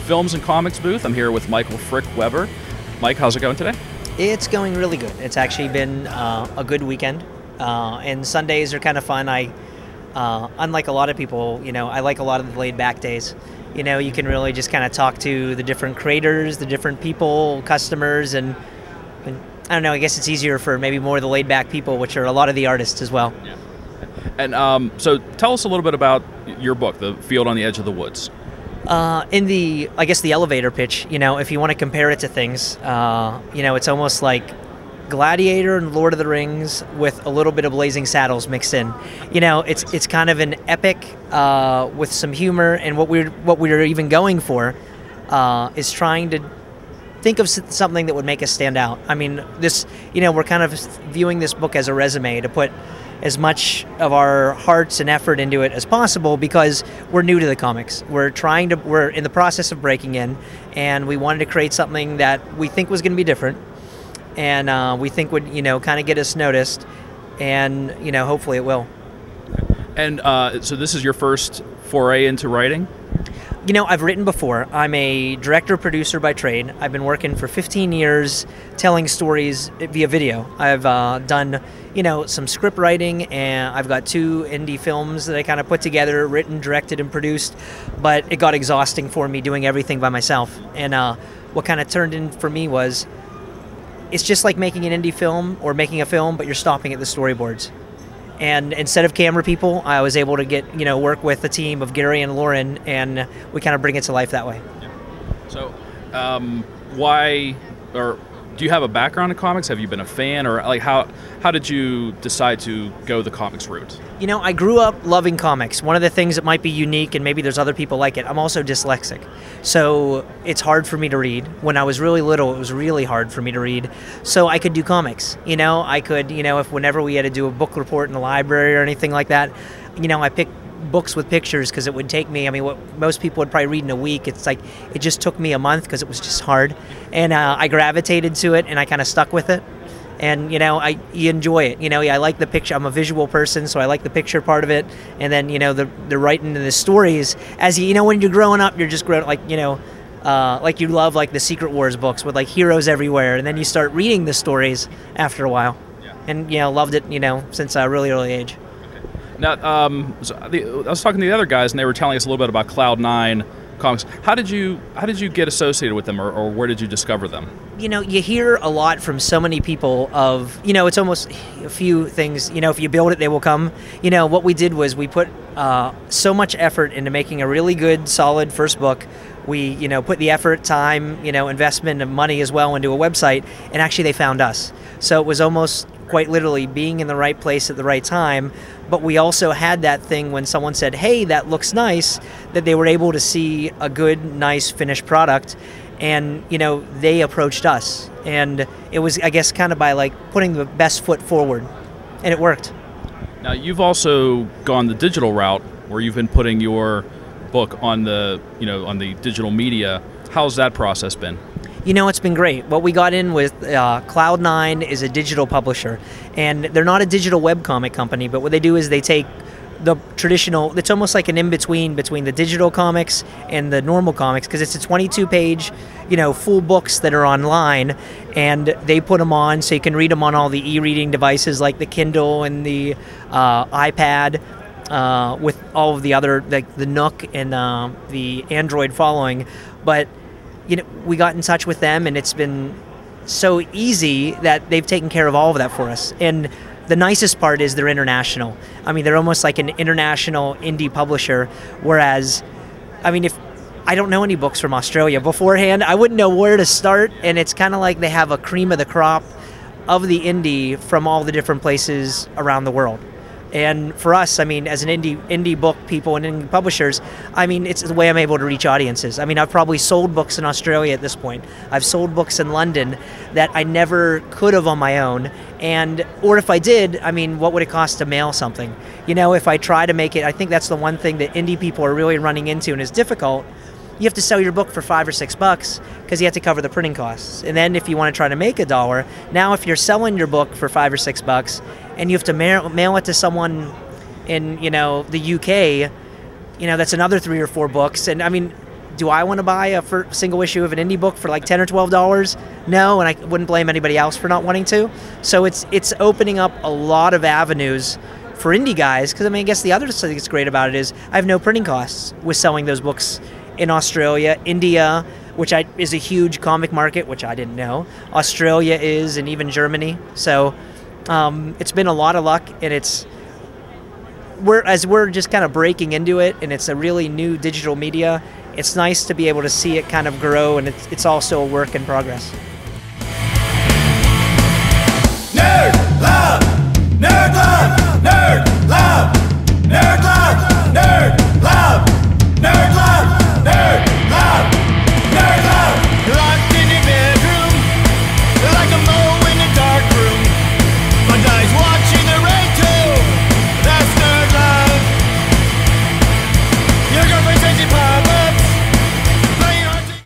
Films and Comics booth. I'm here with Michael Frick Weber. Mike, how's it going today? It's going really good. It's actually been a good weekend, and Sundays are kind of fun. Unlike a lot of people, I like a lot of the laid-back days. You can really just kind of talk to the different creators, the different people, customers, and I don't know, I guess it's easier for maybe more of the laid-back people, which are a lot of the artists as well. Yeah. And so tell us a little bit about your book, The Field on the Edge of the Woods. In the elevator pitch, if you want to compare it to things, it's almost like Gladiator and Lord of the Rings with a little bit of Blazing Saddles mixed in. It's kind of an epic with some humor, and what we're even going for is trying to think of something that would make us stand out. I mean, we're kind of viewing this book as a resume to put as much of our hearts and effort into it as possible, because we're new to the comics. We're in the process of breaking in, and we wanted to create something that we think was going to be different, and we think would, kind of get us noticed, and, hopefully it will. And so this is your first foray into writing? I've written before. I'm a director-producer by trade. I've been working for 15 years telling stories via video. I've done, some script writing, and I've got 2 indie films that I kind of put together, written, directed, and produced, but it got exhausting for me doing everything by myself. And what kind of turned in for me was, it's just like making an indie film or making a film, but you're stopping at the storyboards. And instead of camera people, I was able to get, work with a team of Gary and Lauren, and we kind of bring it to life that way. So, why, or do you have a background in comics? Have you been a fan, or like how did you decide to go the comics route? I grew up loving comics. One of the things that might be unique, and maybe there's other people like it, I'm also dyslexic. So it's hard for me to read. When I was really little, it was really hard for me to read. So I could do comics. I could, whenever we had to do a book report in the library or anything like that, I picked books with pictures because it would take me, what most people would probably read in a week, it's like, it just took me a month because it was just hard. And I gravitated to it, and I kind of stuck with it. And, you enjoy it. I like the picture. I'm a visual person, so I like the picture part of it. And then, the writing and the stories. As when you're growing up, you're just growing, like you love, like, the Secret Wars books with, like, heroes everywhere. And then you start reading the stories after a while. Yeah. And, loved it, since a really early age. Okay. Now, I was talking to the other guys, and they were telling us a little bit about Cloud9 comics. How did you get associated with them, or where did you discover them? You hear a lot from so many people of, it's almost a few things, if you build it, they will come. What we did was we put so much effort into making a really good, solid first book. We, put the effort, time, investment and money as well into a website, and actually they found us. So it was almost quite literally being in the right place at the right time. But we also had that thing when someone said, hey, that looks nice, that they were able to see a good, nice, finished product. And, they approached us. And it was, I guess, kind of by, like, putting the best foot forward. And it worked. Now, you've also gone the digital route, where you've been putting your book on the, on the digital media. How's that process been? It's been great. What we got in with Cloud9 is a digital publisher, and they're not a digital webcomic company, but what they do is they take the traditional, it's almost like an in-between between the digital comics and the normal comics, because it's a 22-page, full books that are online, and they put them on so you can read them on all the e-reading devices like the Kindle and the iPad, with all of the other, like the Nook and the Android following. But we got in touch with them, and it's been so easy that they've taken care of all of that for us. And the nicest part is they're international. They're almost like an international indie publisher, whereas, if I don't know any books from Australia beforehand, I wouldn't know where to start, and it's kind of like they have a cream of the crop of the indie from all the different places around the world. And for us, as an indie book people and indie publishers, it's the way I'm able to reach audiences. I've probably sold books in Australia at this point. I've sold books in London that I never could have on my own. Or if I did, what would it cost to mail something? If I try to make it, I think that's the one thing that indie people are really running into and is difficult. You have to sell your book for $5 or $6 because you have to cover the printing costs. And then if you want to try to make $1, now if you're selling your book for $5 or $6 and you have to mail it to someone in the UK, that's another 3 or 4 books. And Do I want to buy a single issue of an indie book for like $10 or $12? No, and I wouldn't blame anybody else for not wanting to. So it's opening up a lot of avenues for indie guys, because I mean, I guess the other thing that's great about it is I have no printing costs with selling those books in Australia, India, which is a huge comic market, which I didn't know. Australia is, and even Germany. So it's been a lot of luck, and we're just kind of breaking into it, and it's a really new digital media. It's nice to be able to see it kind of grow, and it's also a work in progress.